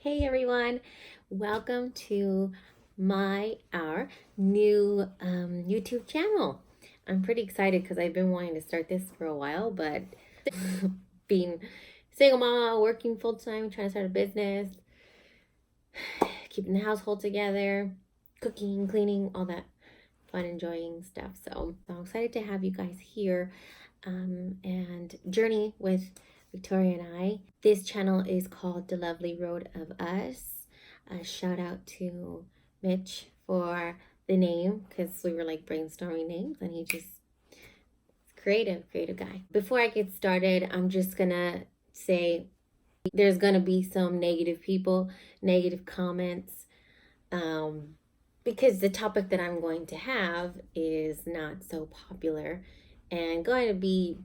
Hey everyone, welcome to our new YouTube channel. I'm pretty excited because I've been wanting to start this for a while, but being single mama, working full time, trying to start a business, keeping the household together, cooking, cleaning, all that fun, enjoying stuff. So I'm excited to have you guys here and journey with Victoria and I. This channel is called The Lovely Road of Us. A shout out to Mitch for the name because we were like brainstorming names and he just creative guy. Before I get started, I'm just gonna say there's gonna be some negative people, negative comments, because the topic that I'm going to have is not so popular and going to be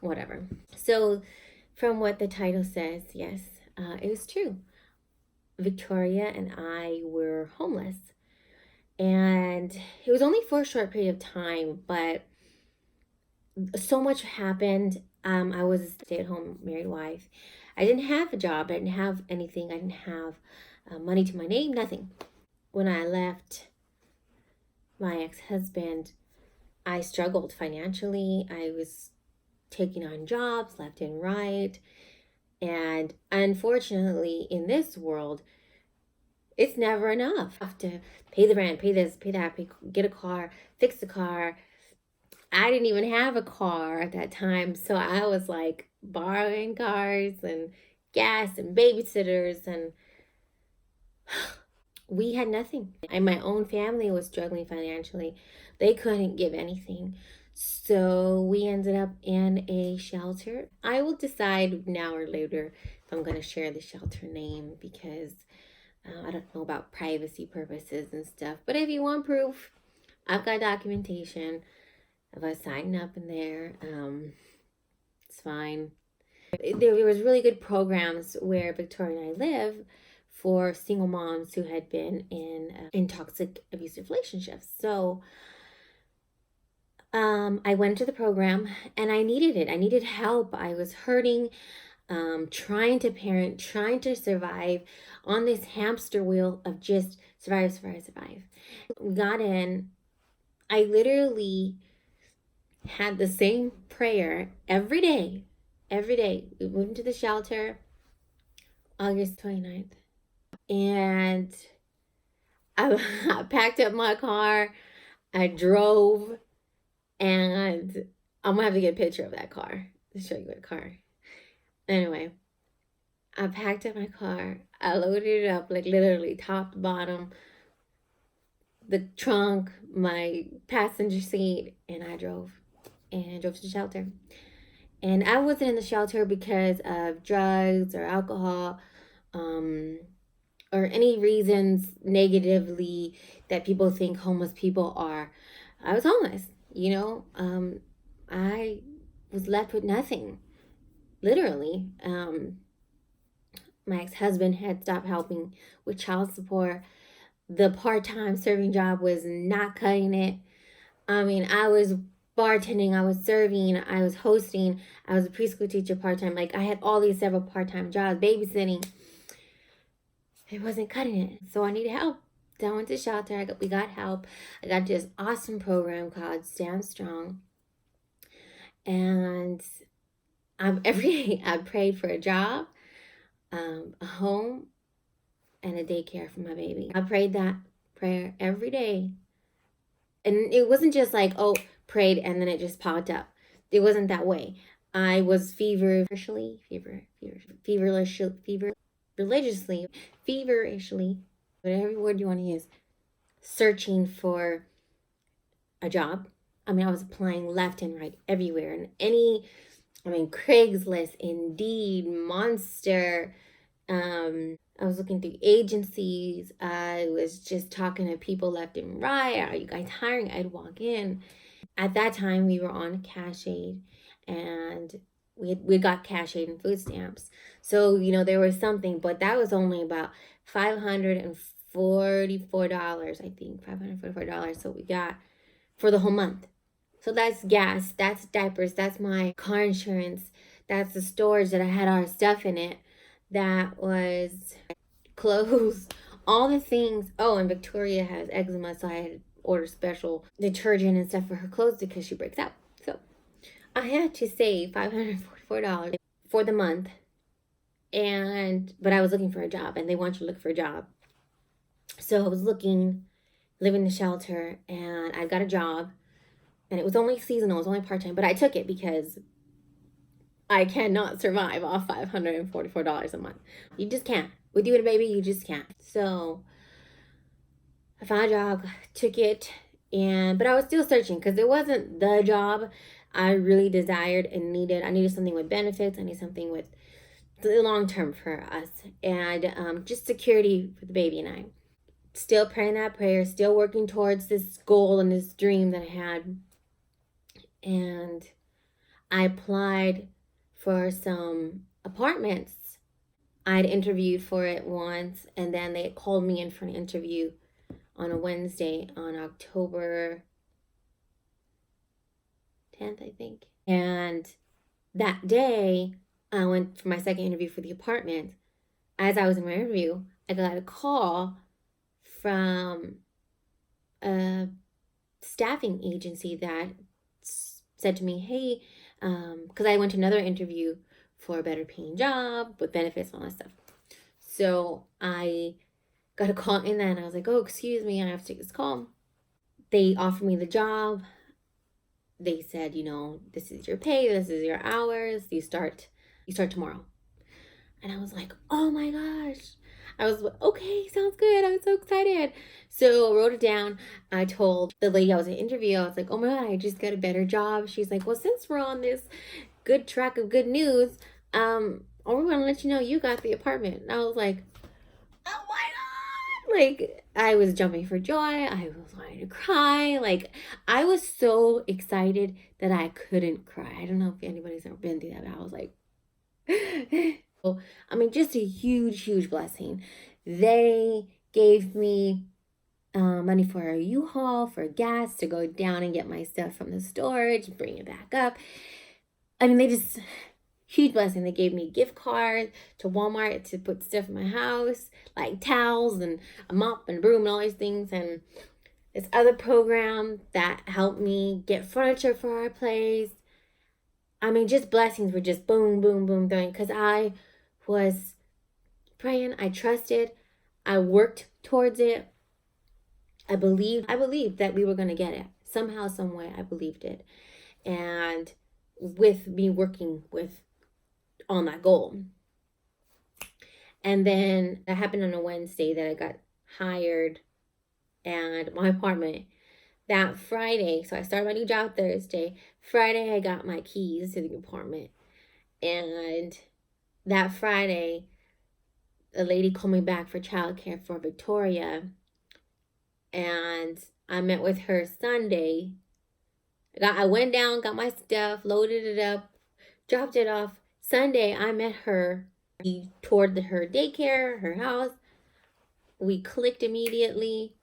whatever. So, from what the title says, yes, it was true. Victoria and I were homeless. And it was only for a short period of time, but so much happened. I was a stay-at-home married wife. I didn't have a job. I didn't have anything. I didn't have money to my name, nothing. When I left my ex-husband, I struggled financially. I was taking on jobs left and right. And unfortunately, in this world, it's never enough. You have to pay the rent, pay this, pay that, get a car, fix the car. I didn't even have a car at that time. So I was like borrowing cars and gas and babysitters, and we had nothing. And my own family was struggling financially. They couldn't give anything. So we ended up in a shelter. I will decide now or later if I'm going to share the shelter name because I don't know about privacy purposes and stuff. But if you want proof, I've got documentation of us signing up in there. It's fine. There was really good programs where Victoria and I live for single moms who had been in toxic abusive relationships. So I went to the program and I needed it. I needed help. I was hurting, trying to parent, trying to survive on this hamster wheel of just survive. We got in. I literally had the same prayer every day. Every day. We moved into the shelter August 29th. And I packed up my car. I drove. And I'm gonna have to get a picture of that car to show you what car. Anyway, I packed up my car. I loaded it up, like literally top to bottom, the trunk, my passenger seat, and I drove to the shelter. And I wasn't in the shelter because of drugs or alcohol, or any reasons negatively that people think homeless people are. I was homeless, I was left with nothing, literally. My ex-husband had stopped helping with child support. The part-time serving job was not cutting it. I mean, I was bartending, I was serving, I was hosting, I was a preschool teacher part-time. Like, I had all these several part-time jobs, babysitting. It wasn't cutting it. So I needed help. So I went to shelter. We got help. I got this awesome program called Stand Strong. And every day I prayed for a job, a home, and a daycare for my baby. I prayed that prayer every day. And it wasn't just like, oh, prayed and then it just popped up. It wasn't that way. I was feverishly, whatever word you want to use, searching for a job. I mean, I was applying left and right everywhere. And Craigslist, Indeed, Monster. I was looking through agencies. I was just talking to people left and right. Are you guys hiring? I'd walk in. At that time, we were on cash aid, and we got cash aid and food stamps. So, there was something, but that was only about $544, I think, $544. So we got for the whole month. So that's gas, that's diapers, that's my car insurance, that's the storage that I had our stuff in it. That was clothes, all the things. Oh, and Victoria has eczema, so I had to order special detergent and stuff for her clothes because she breaks out. So I had to save $544 for the month. But I was looking for a job, and they want you to look for a job. So I was looking, living in the shelter, and I got a job, and it was only seasonal, it was only part-time, but I took it because I cannot survive off $544 a month. You just can't. With you and a baby, you just can't. So I found a job, took it, but I was still searching because it wasn't the job I really desired and needed. I needed something with benefits. I needed something with the long term for us, and just security for the baby and I. Still praying that prayer, still working towards this goal and this dream that I had. And I applied for some apartments. I'd interviewed for it once, and then they called me in for an interview on a Wednesday on October 10th, I think. And that day, I went for my second interview for the apartment. As I was in my interview, I got a call from a staffing agency that said to me, hey, because I went to another interview for a better paying job with benefits and all that stuff. So I got a call in that, and I was like, oh, excuse me, I have to take this call. They offered me the job. They said, this is your pay, this is your hours, you start tomorrow. And I was like, oh my gosh. I was like, okay, sounds good. I'm so excited. So I wrote it down. I told the lady I was in interview, I was like, oh my God, I just got a better job. She's like, well, since we're on this good track of good news, we want to let you know you got the apartment. And I was like, oh my God. Like, I was jumping for joy. I was wanting to cry. Like, I was so excited that I couldn't cry. I don't know if anybody's ever been through that, but I was like, I mean, just a huge, huge blessing. They gave me money for a U-Haul, for gas to go down and get my stuff from the storage, bring it back up. I mean, huge blessing. They gave me a gift card to Walmart to put stuff in my house, like towels and a mop and a broom and all these things. And this other program that helped me get furniture for our place. I mean, just blessings were just boom, boom, boom, going. Because I was praying, I trusted, I worked towards it. I believed that we were going to get it. Somehow, some way, I believed it. And with me working on that goal. And then that happened on a Wednesday that I got hired and my apartment. That Friday, so I started my new job Thursday. Friday, I got my keys to the apartment. And that Friday, a lady called me back for childcare for Victoria. And I met with her Sunday. I went down, got my stuff, loaded it up, dropped it off. Sunday, I met her. We toured her daycare, her house. We clicked immediately.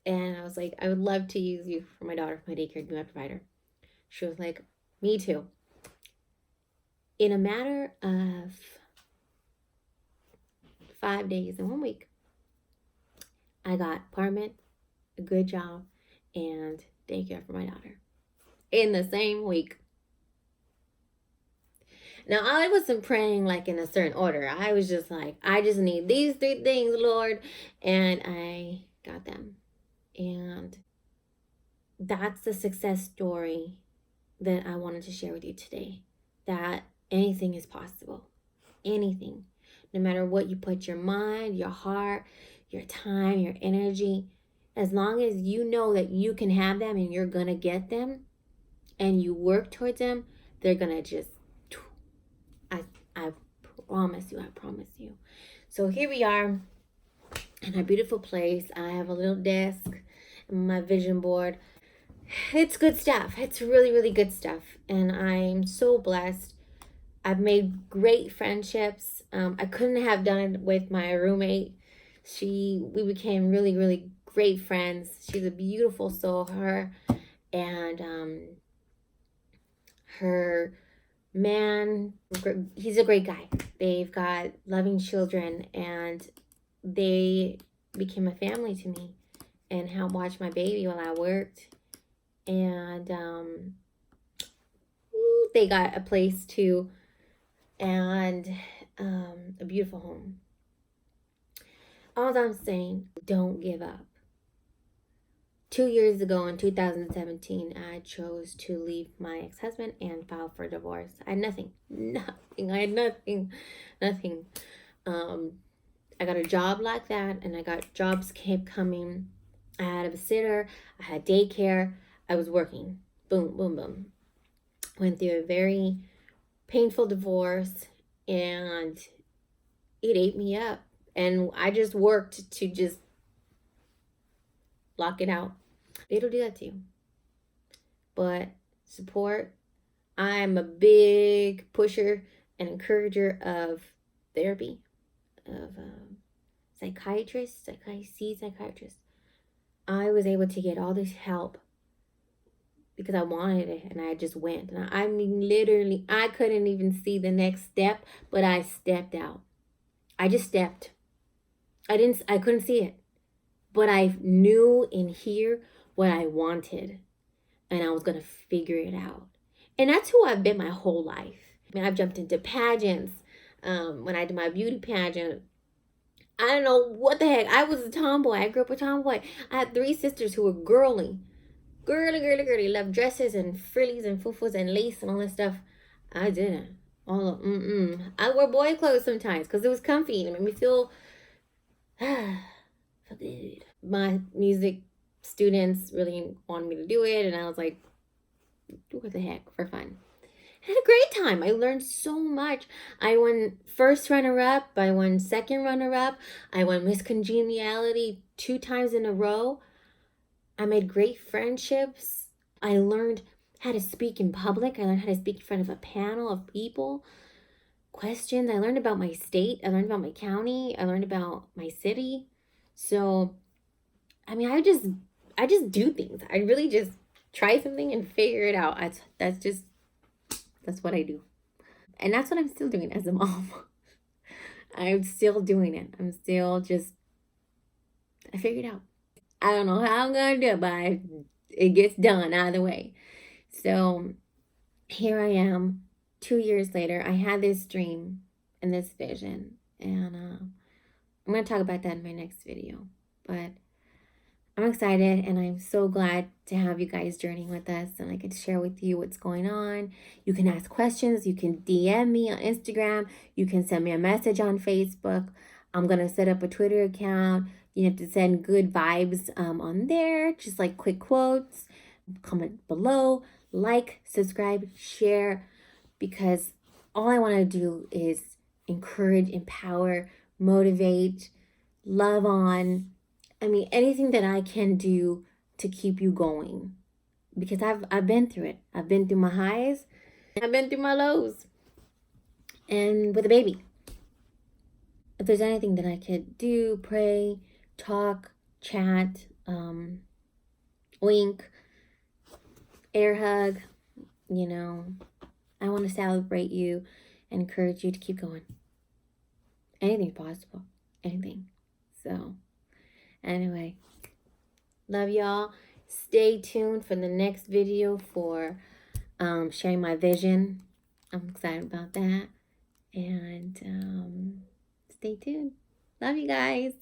And I was like, I would love to use you for my daughter, for my daycare, to be my provider. She was like, me too. In a matter of 5 days and 1 week, I got apartment, a good job, and daycare for my daughter in the same week. Now, I wasn't praying like in a certain order. I was just like, I just need these 3 things, Lord, and I got them. And that's the success story that I wanted to share with you today. That anything is possible. Anything. No matter what you put your mind, your heart, your time, your energy, as long as you know that you can have them and you're going to get them and you work towards them, they're going to just, I promise you. So here we are in our beautiful place. I have a little desk and my vision board. It's good stuff. It's really, really good stuff. And I'm so blessed. I've made great friendships. I couldn't have done it with my roommate. We became really, really great friends. She's a beautiful soul, and her man, he's a great guy. They've got loving children, and they became a family to me and helped watch my baby while I worked. And they got a place too, and a beautiful home. All I'm saying, don't give up. 2 years ago in 2017, I chose to leave my ex-husband and file for divorce. I had nothing. Nothing. I had nothing. Nothing. I got a job like that, and I got jobs kept coming. I had a babysitter. I had daycare. I was working. Boom, boom, boom. Went through a very painful divorce, and it ate me up. And I just worked to just lock it out. It'll do that to you. But support, I'm a big pusher and encourager of therapy, of psychiatrists. I was able to get all this help because I wanted it, and I just went. And I mean, literally, I couldn't even see the next step, but I stepped out. I just stepped. I couldn't see it, but I knew in here what I wanted, and I was going to figure it out. And that's who I've been my whole life. I mean, I've jumped into pageants. When I did my beauty pageant, I don't know what the heck. I was a tomboy. I grew up a tomboy. I had 3 sisters who were girly. Girly. Loved dresses and frillies and foo-foos and lace and all that stuff. I didn't. I wore boy clothes sometimes because it was comfy. It made me feel good. My music students really wanted me to do it, and I was like, what the heck, for fun. I had a great time. I learned so much. I won first runner-up. I won second runner-up. I won Miss Congeniality 2 times in a row. I made great friendships. I learned how to speak in public. I learned how to speak in front of a panel of people. Questions. I learned about my state. I learned about my county. I learned about my city. So, I mean, I just do things. I really just try something and figure it out. That's what I do. And that's what I'm still doing as a mom. I'm still doing it. I'm still just, I figured out. I don't know how I'm going to do it, but it gets done either way. So here I am, 2 years later. I had this dream and this vision. And I'm going to talk about that in my next video. But I'm excited, and I'm so glad to have you guys journeying with us, and I can share with you what's going on. You can ask questions. You can DM me on Instagram. You can send me a message on Facebook. I'm going to set up a Twitter account. You have to send good vibes on there, just like quick quotes. Comment below, like, subscribe, share, because all I want to do is encourage, empower, motivate, love on. I mean, anything that I can do to keep you going, because I've been through it. I've been through my highs. I've been through my lows. And with a baby. If there's anything that I could do, pray, talk, chat, wink, air hug, I want to celebrate you and encourage you to keep going. Anything possible. Anything. So, anyway, love y'all. Stay tuned for the next video for sharing my vision. I'm excited about that. And stay tuned. Love you guys.